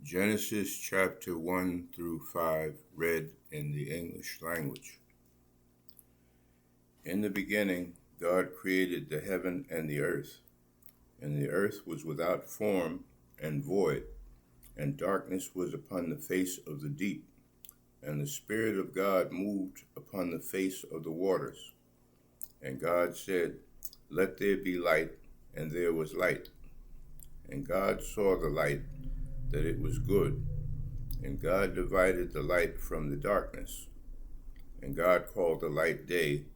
Genesis chapter 1 through 5, read in the English language. In the beginning, God created the heaven and the earth was without form and void, and darkness was upon the face of the deep, and the Spirit of God moved upon the face of the waters. And God said, "Let there be light," and there was light. And God saw the light, that it was good. And God divided the light from the darkness. And God called the light day,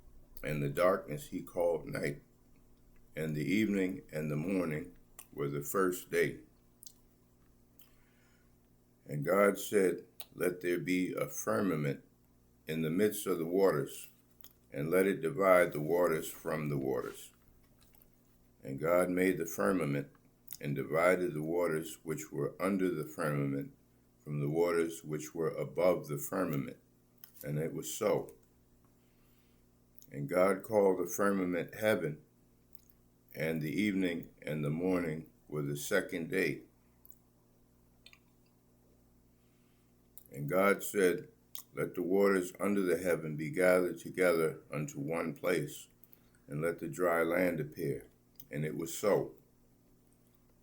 and the darkness he called night. And the evening and the morning were the first day. And God said, "Let there be a firmament in the midst of the waters, and let it divide the waters from the waters." And God made the firmament, and divided the waters which were under the firmament from the waters which were above the firmament. And it was so. And God called the firmament heaven, and the evening and the morning were the second day. And God said, "Let the waters under the heaven be gathered together unto one place, and let the dry land appear." And it was so.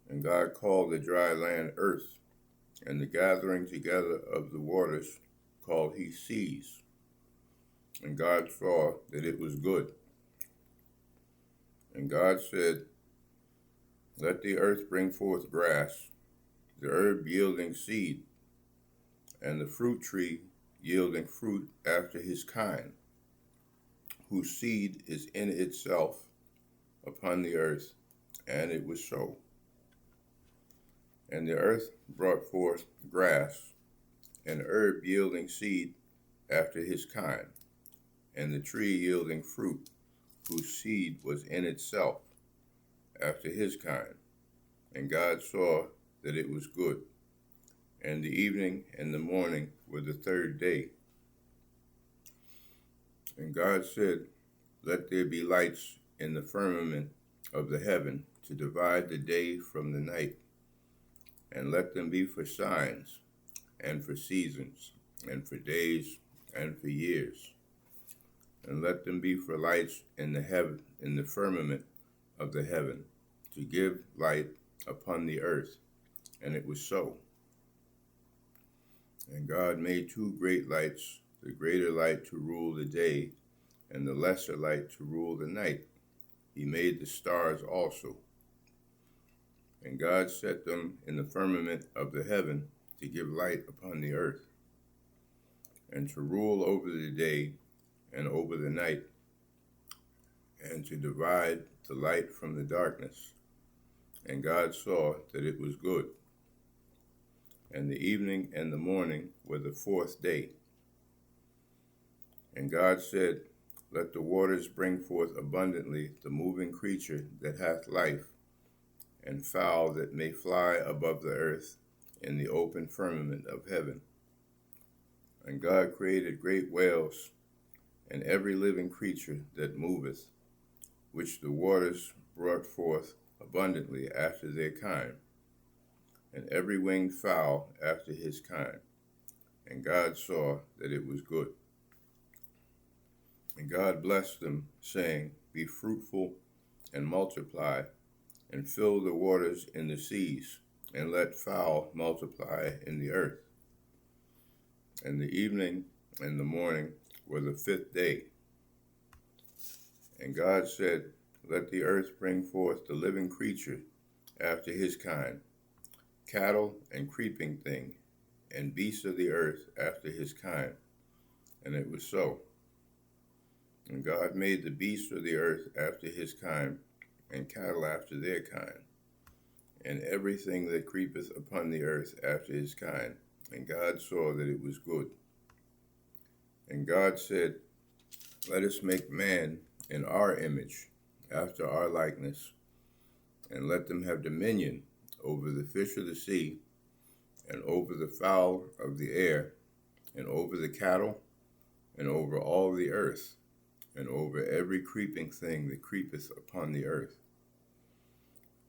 And God called the dry land earth, and the gathering together of the waters called he seas. And God saw that it was good. And God said, "Let the earth bring forth grass, the herb yielding seed, and the fruit tree yielding fruit after his kind, whose seed is in itself upon the earth." And it was so. And the earth brought forth grass, and herb yielding seed after his kind, and the tree yielding fruit, whose seed was in itself after his kind. And God saw that it was good. And the evening and the morning were the third day. And God said, "Let there be lights in the firmament of the heaven to divide the day from the night, and let them be for signs, and for seasons, and for days, and for years. And let them be for lights in the firmament of the heaven, to give light upon the earth." And it was so. And God made two great lights, the greater light to rule the day, and the lesser light to rule the night. He made the stars also. And God set them in the firmament of the heaven to give light upon the earth, and to rule over the day and over the night, and to divide the light from the darkness. And God saw that it was good. And the evening and the morning were the fourth day. And God said, "Let the waters bring forth abundantly the moving creature that hath life, and fowl that may fly above the earth in the open firmament of heaven." And God created great whales, and every living creature that moveth, which the waters brought forth abundantly after their kind, and every winged fowl after his kind. And God saw that it was good. And God blessed them, saying, "Be fruitful and multiply, and fill the waters in the seas, and let fowl multiply in the earth." And the evening and the morning were the fifth day. And God said, "Let the earth bring forth the living creature after his kind, cattle and creeping thing, and beasts of the earth after his kind." And it was so. And God made the beasts of the earth after his kind, and cattle after their kind, and everything that creepeth upon the earth after his kind. And God saw that it was good. And God said, "Let us make man in our image, after our likeness, and let them have dominion over the fish of the sea, and over the fowl of the air, and over the cattle, and over all the earth, and over every creeping thing that creepeth upon the earth."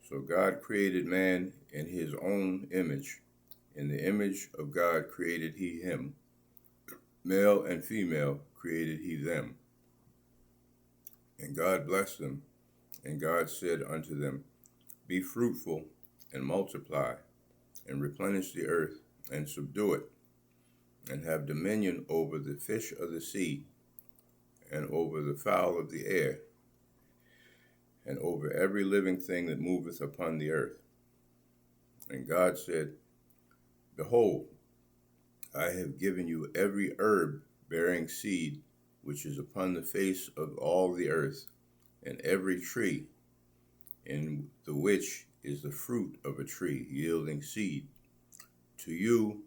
So God created man in his own image. In the image of God created he him. Male and female created he them. And God blessed them, and God said unto them, Be fruitful, and multiply, and replenish the earth, and subdue it, and have dominion over the fish of the sea, and over the fowl of the air, and over every living thing that moveth upon the earth. And God said, Behold, I have given you every herb bearing seed which is upon the face of all the earth, and every tree in the which is the fruit of a tree yielding seed. To you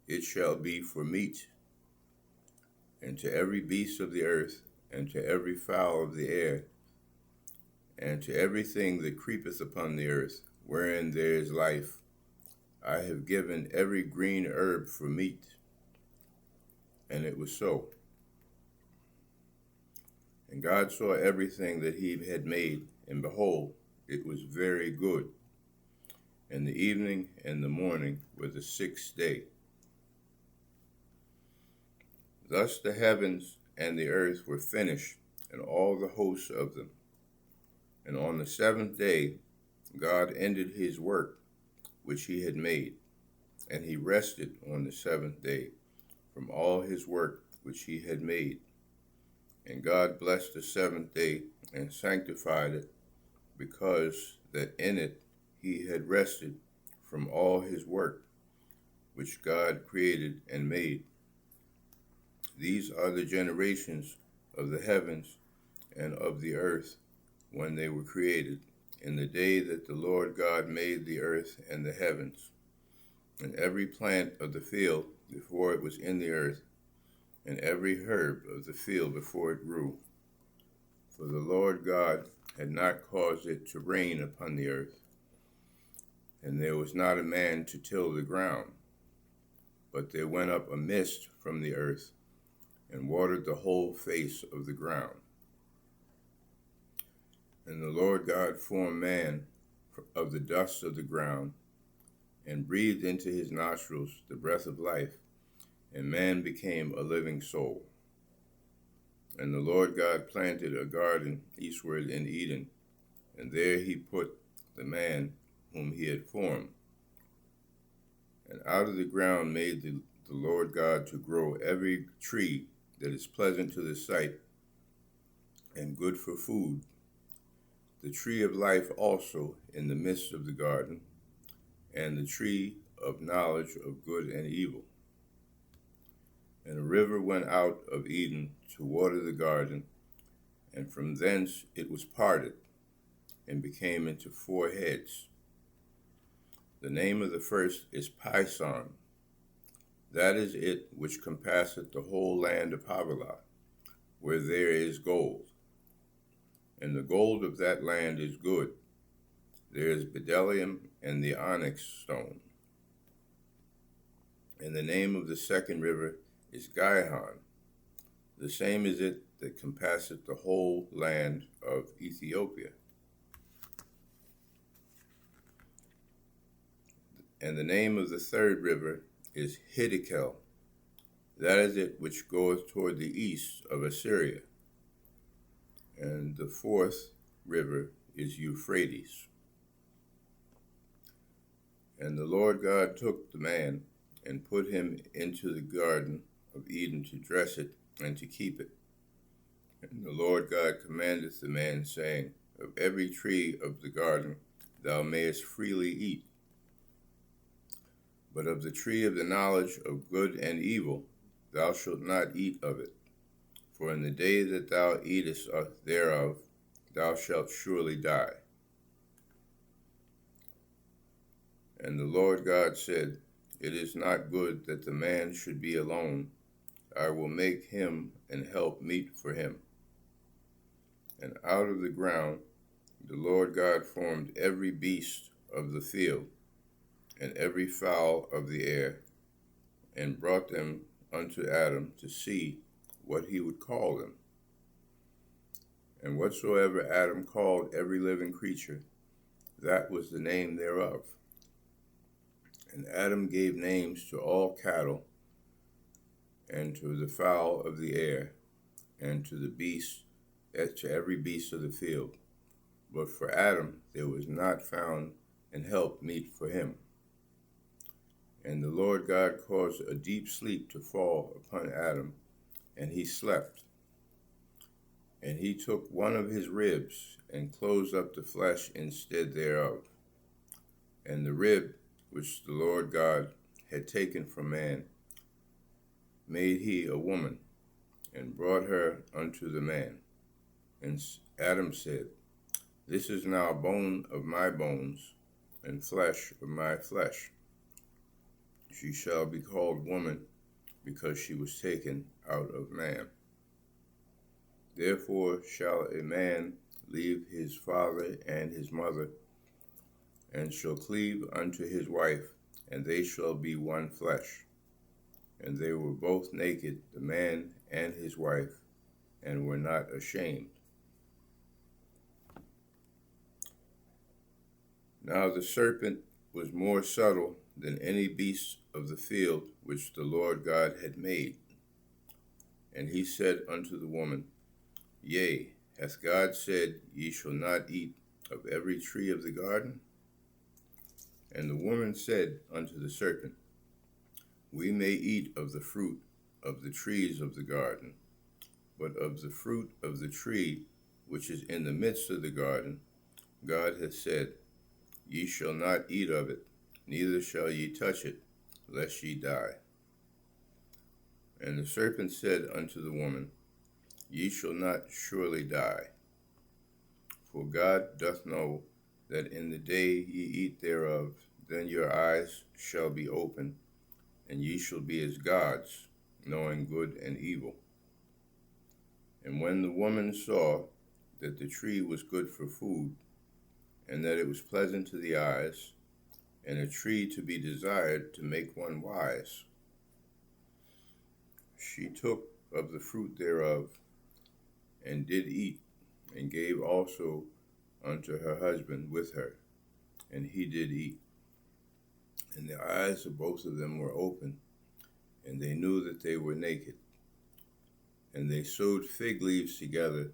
it shall be for meat, and to every beast of the earth, and to every fowl of the air, and to everything that creepeth upon the earth, wherein there is life, I have given every green herb for meat. And it was so. And God saw everything that he had made, and behold, it was very good. And the evening and the morning were the sixth day. Thus the heavens and the earth were finished, and all the hosts of them. And on the seventh day God ended his work which he had made, and he rested on the seventh day from all his work which he had made. And God blessed the seventh day and sanctified it, because that in it he had rested from all his work which God created and made. These are the generations of the heavens and of the earth when they were created, in the day that the Lord God made the earth and the heavens, and every plant of the field before it was in the earth, and every herb of the field before it grew. For the Lord God had not caused it to rain upon the earth, and there was not a man to till the ground. But there went up a mist from the earth, and watered the whole face of the ground. And the Lord God formed man of the dust of the ground, and breathed into his nostrils the breath of life, and man became a living soul. And the Lord God planted a garden eastward in Eden, and there he put the man whom he had formed. And out of the ground made the Lord God to grow every tree that is pleasant to the sight, and good for food, the tree of life also in the midst of the garden, and the tree of knowledge of good and evil. And a river went out of Eden to water the garden, and from thence it was parted, and became into four heads. The name of the first is Pison. That is it which compasseth the whole land of Havilah, where there is gold. And the gold of that land is good. There is bdellium and the onyx stone. And the name of the second river is Gihon. The same is it that compasseth the whole land of Ethiopia. And the name of the third river is Hiddekel. That is it which goeth toward the east of Assyria. And the fourth river is Euphrates. And the Lord God took the man, and put him into the garden of Eden to dress it and to keep it. And the Lord God commanded the man, saying, Of every tree of the garden thou mayest freely eat, but of the tree of the knowledge of good and evil thou shalt not eat of it. For in the day that thou eatest thereof, thou shalt surely die. And the Lord God said, It is not good that the man should be alone. I will make him an help meet for him. And out of the ground the Lord God formed every beast of the field, and every fowl of the air, and brought them unto Adam to see what he would call them. And whatsoever Adam called every living creature, that was the name thereof. And Adam gave names to all cattle, and to the fowl of the air, and to the beasts, to every beast of the field. But for Adam there was not found an help meet for him. And the Lord God caused a deep sleep to fall upon Adam, and he slept. And he took one of his ribs, and closed up the flesh instead thereof. And the rib which the Lord God had taken from man made he a woman, and brought her unto the man. And Adam said, This is now bone of my bones, and flesh of my flesh. She shall be called woman, because she was taken out of man. Therefore shall a man leave his father and his mother, and shall cleave unto his wife, and they shall be one flesh. And they were both naked, the man and his wife, and were not ashamed. Now the serpent was more subtle than any beast of the field which the Lord God had made. And he said unto the woman, Yea, hath God said, Ye shall not eat of every tree of the garden? And the woman said unto the serpent, We may eat of the fruit of the trees of the garden, but of the fruit of the tree which is in the midst of the garden, God hath said, Ye shall not eat of it, neither shall ye touch it, lest ye die. And the serpent said unto the woman, Ye shall not surely die. For God doth know that in the day ye eat thereof, then your eyes shall be opened, and ye shall be as gods, knowing good and evil. And when the woman saw that the tree was good for food, and that it was pleasant to the eyes, and a tree to be desired to make one wise, she took of the fruit thereof, and did eat, and gave also unto her husband with her, and he did eat. And the eyes of both of them were open, and they knew that they were naked. And they sewed fig leaves together,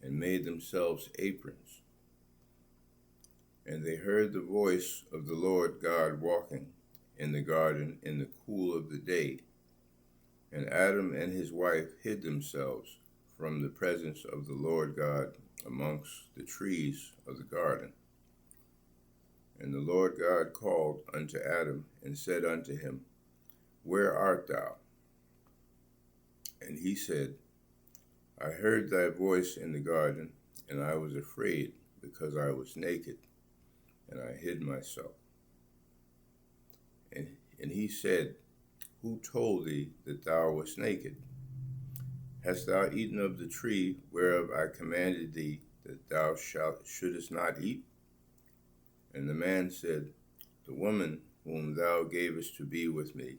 and made themselves aprons. And they heard the voice of the Lord God walking in the garden in the cool of the day. And Adam and his wife hid themselves from the presence of the Lord God amongst the trees of the garden. And the Lord God called unto Adam, and said unto him, Where art thou? And he said, I heard thy voice in the garden, and I was afraid, because I was naked, and I hid myself. And he said, Who told thee that thou wast naked? Hast thou eaten of the tree whereof I commanded thee that thou shouldest not eat? And the man said, The woman whom thou gavest to be with me,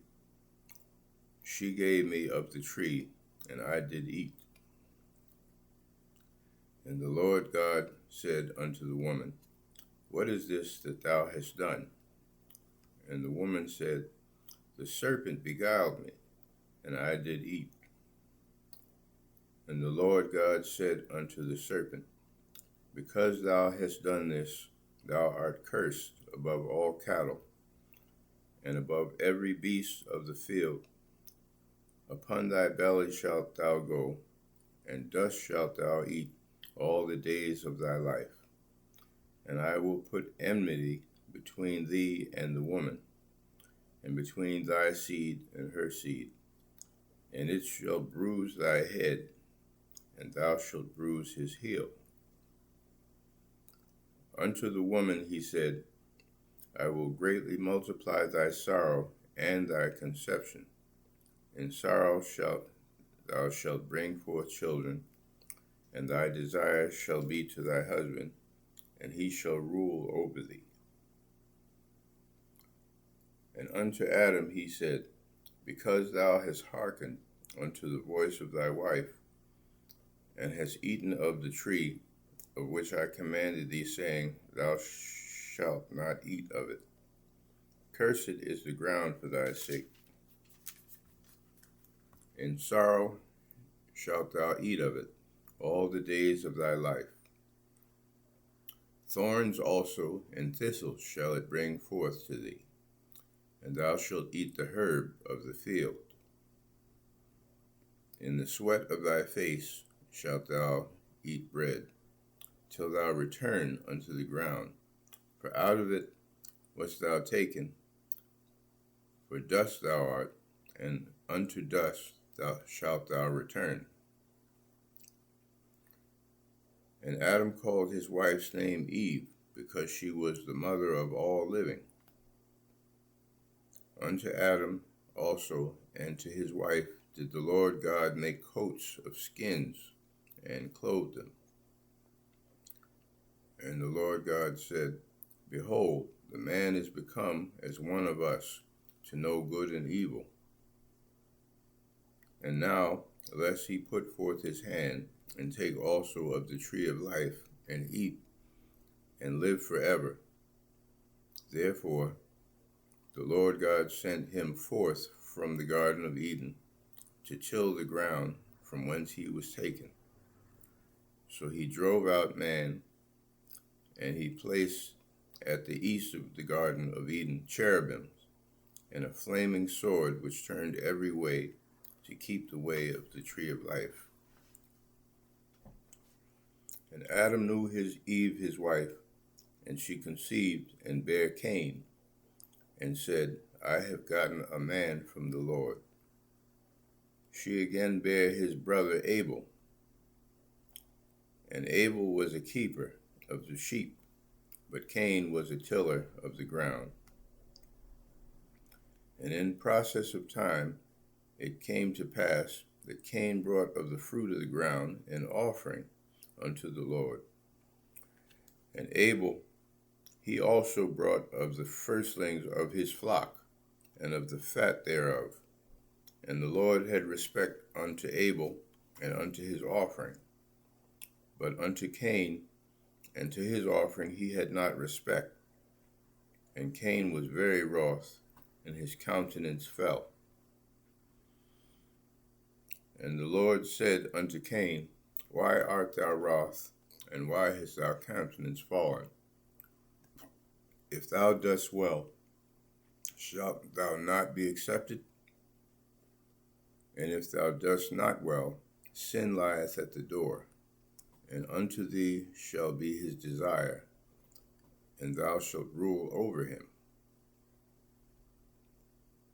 she gave me of the tree, and I did eat. And the Lord God said unto the woman, What is this that thou hast done? And the woman said, The serpent beguiled me, and I did eat. And the Lord God said unto the serpent, Because thou hast done this, thou art cursed above all cattle, and above every beast of the field. Upon thy belly shalt thou go, and dust shalt thou eat all the days of thy life. And I will put enmity between thee and the woman, and between thy seed and her seed, and it shall bruise thy head, and thou shalt bruise his heel. Unto the woman he said, I will greatly multiply thy sorrow and thy conception. In sorrow thou shalt bring forth children, and thy desire shall be to thy husband, and he shall rule over thee. And unto Adam he said, Because thou hast hearkened unto the voice of thy wife, and hast eaten of the tree of which I commanded thee, saying, Thou shalt not eat of it. Cursed is the ground for thy sake. In sorrow shalt thou eat of it all the days of thy life. Thorns also and thistles shall it bring forth to thee, and thou shalt eat the herb of the field. In the sweat of thy face shalt thou eat bread, till thou return unto the ground, for out of it wast thou taken. For dust thou art, and unto dust shalt thou return. And Adam called his wife's name Eve, because she was the mother of all living. Unto Adam also and to his wife did the Lord God make coats of skins, and clothe them. And the Lord God said, Behold, the man is become as one of us, to know good and evil. And now, lest he put forth his hand, and take also of the tree of life, and eat, and live forever. Therefore, the Lord God sent him forth from the Garden of Eden, to till the ground from whence he was taken. So he drove out man, and he placed at the east of the Garden of Eden cherubims, and a flaming sword which turned every way, to keep the way of the tree of life. And Adam knew his Eve his wife, and she conceived and bare Cain, and said, I have gotten a man from the Lord. She again bare his brother Abel, and Abel was a keeper of the sheep, but Cain was a tiller of the ground. And in process of time it came to pass that Cain brought of the fruit of the ground an offering unto the Lord. And Abel, he also brought of the firstlings of his flock, and of the fat thereof. And the Lord had respect unto Abel, and unto his offering. But unto Cain, and to his offering he had not respect. And Cain was very wroth, and his countenance fell. And the Lord said unto Cain, Why art thou wroth, and why hast thy countenance fallen? If thou dost well, shalt thou not be accepted? And if thou dost not well, sin lieth at the door, and unto thee shall be his desire, and thou shalt rule over him.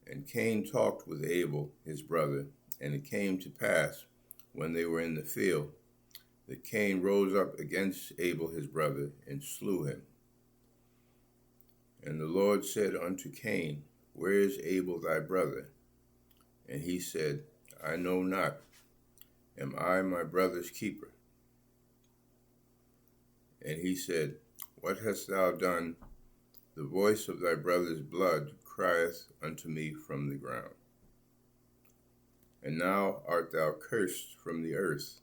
And Cain talked with Abel his brother, and it came to pass, when they were in the field, that Cain rose up against Abel his brother, and slew him. And the Lord said unto Cain, Where is Abel thy brother? And he said, I know not. Am I my brother's keeper? And he said, What hast thou done? The voice of thy brother's blood crieth unto me from the ground. And now art thou cursed from the earth,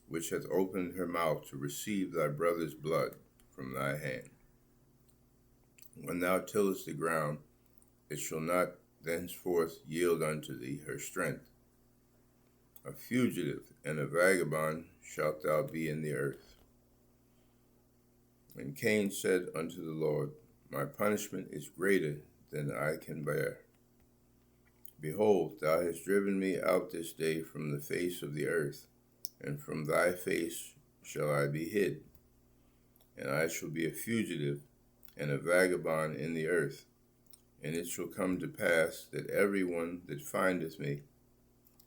which hath opened her mouth to receive thy brother's blood from thy hand. When thou tillest the ground, it shall not thenceforth yield unto thee her strength. A fugitive and a vagabond shalt thou be in the earth. And Cain said unto the Lord, My punishment is greater than I can bear. Behold, thou hast driven me out this day from the face of the earth, and from thy face shall I be hid. And I shall be a fugitive and a vagabond in the earth. And it shall come to pass that every one that findeth me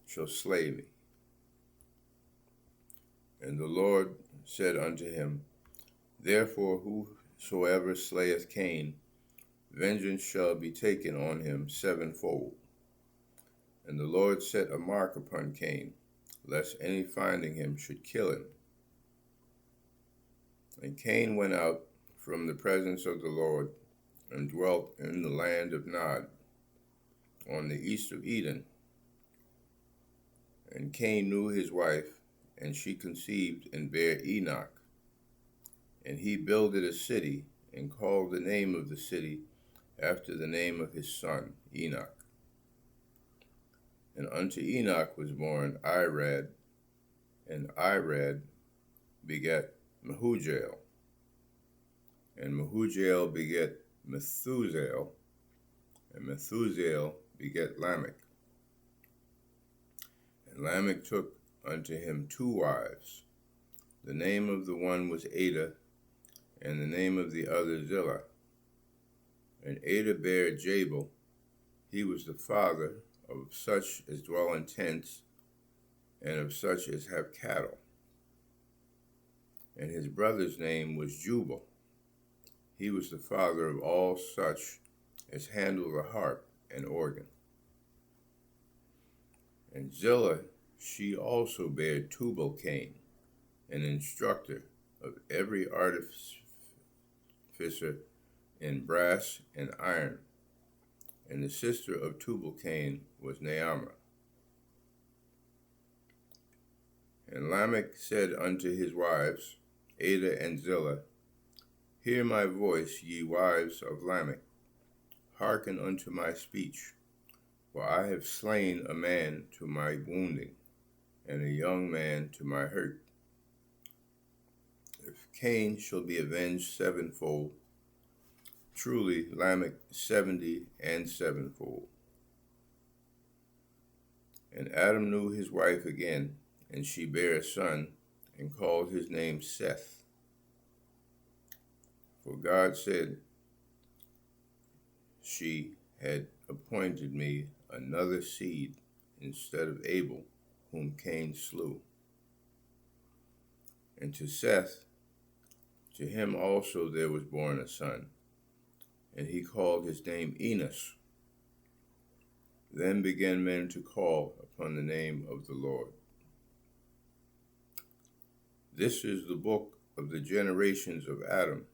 shall slay me. And the Lord said unto him, Therefore whosoever slayeth Cain, vengeance shall be taken on him sevenfold. And the Lord set a mark upon Cain, lest any finding him should kill him. And Cain went out from the presence of the Lord, and dwelt in the land of Nod, on the east of Eden. And Cain knew his wife, and she conceived and bare Enoch. And he builded a city, and called the name of the city after the name of his son Enoch. And unto Enoch was born Irad, and Irad begat Mehujael, and Mehujael begat Methusael, and Methusael begat Lamech. And Lamech took unto him 2 wives. The name of the one was Ada, and the name of the other Zillah. And Ada bare Jabal. He was the father of such as dwell in tents, and of such as have cattle. And his brother's name was Jubal. He was the father of all such as handle the harp and organ. And Zillah, she also bare Tubal-Cain, an instructor of every artificer in brass and iron. And the sister of Tubal-Cain was Naamah. And Lamech said unto his wives, Ada and Zillah, Hear my voice, ye wives of Lamech. Hearken unto my speech. For I have slain a man to my wounding, and a young man to my hurt. If Cain shall be avenged 7-fold, truly Lamech 70 and 7-fold. And Adam knew his wife again, and she bare a son, and called his name Seth. For God said, She had appointed me another seed instead of Abel, whom Cain slew. And to Seth, to him also there was born a son, and he called his name Enos. Then began men to call upon the name of the Lord. This is the book of the generations of Adam.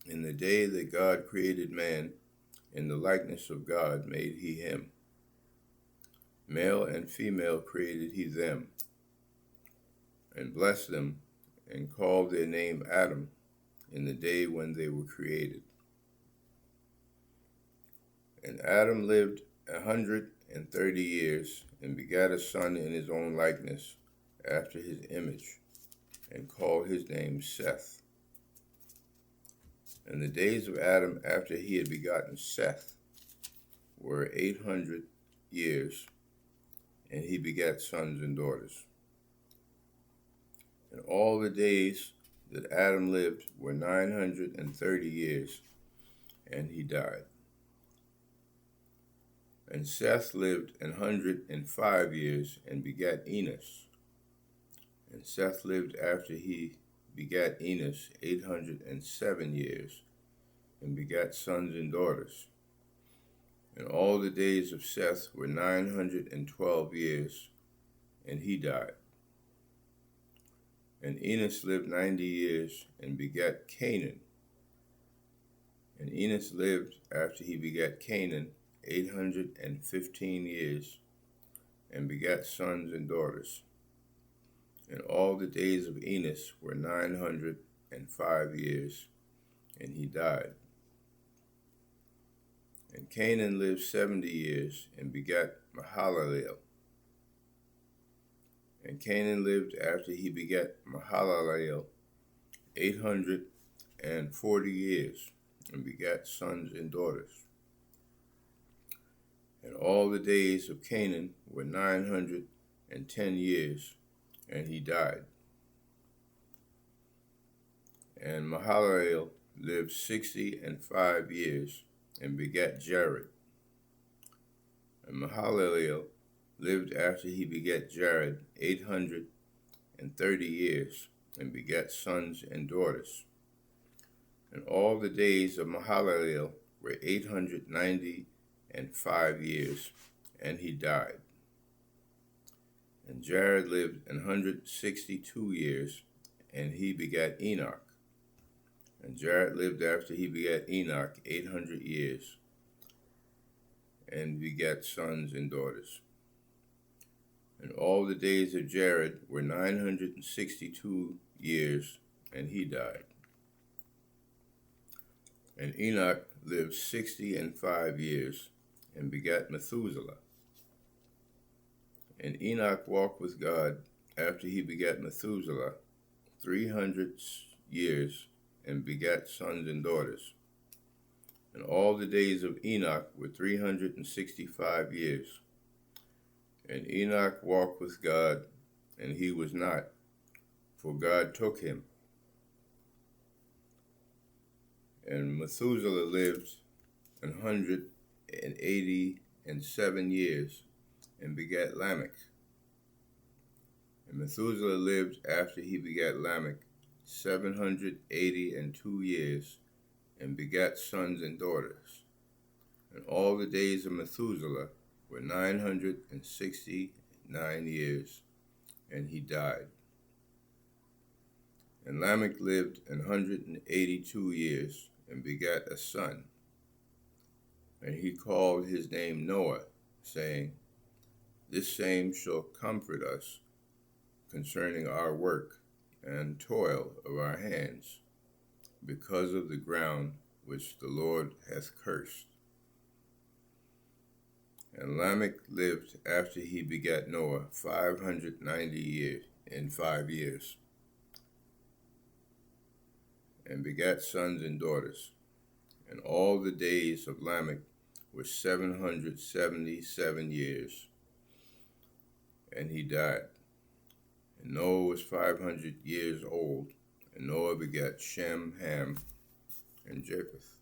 In the day that God created man, in the likeness of God made he him. Male and female created he them, and blessed them, and called their name Adam, in the day when they were created. And Adam lived 130 years, and begat a son in his own likeness, after his image, and called his name Seth. And the days of Adam after he had begotten Seth were 800 years, and he begat sons and daughters. And all the days that Adam lived were 930 years, and he died. And Seth lived 105 years, and begat Enos. And Seth lived after he begat Enos 807 years, and begat sons and daughters. And all the days of Seth were 912 years, and he died. And Enos lived 90 years, and begat Canaan. And Enos lived after he begat Canaan 815 years, and begat sons and daughters. And all the days of Enos were 905 years, and he died. And Canaan lived 70 years, and begat Mahalalel. And Canaan lived after he begat Mahalalel 840 years, and begat sons and daughters. And all the days of Canaan were 910 years, and he died. And Mahalalel lived 65 years, and begat Jared. And Mahalalel lived after he begat Jared 830 years, and begat sons and daughters. And all the days of Mahalalel were 895 years, and he died. And Jared lived 162 years, and he begat Enoch. And Jared lived after he begat Enoch 800 years, and begat sons and daughters. And all the days of Jared were 962 years, and he died. And Enoch lived 65 years, and begat Methuselah. And Enoch walked with God after he begat Methuselah 300 years, and begat sons and daughters. And all the days of Enoch were 365 years. And Enoch walked with God, and he was not, for God took him. And Methuselah lived 187 years, and begat Lamech. And Methuselah lived after he begat Lamech 782 years, and begat sons and daughters. And all the days of Methuselah were 969 years, and he died. And Lamech lived 182 years, and begat a son. And he called his name Noah, saying, This same shall comfort us concerning our work and toil of our hands, because of the ground which the Lord hath cursed. And Lamech lived after he begat Noah 595 years, and begat sons and daughters. And all the days of Lamech were 777 years, and he died. And Noah was 500 years old, and Noah begat Shem, Ham, and Japheth.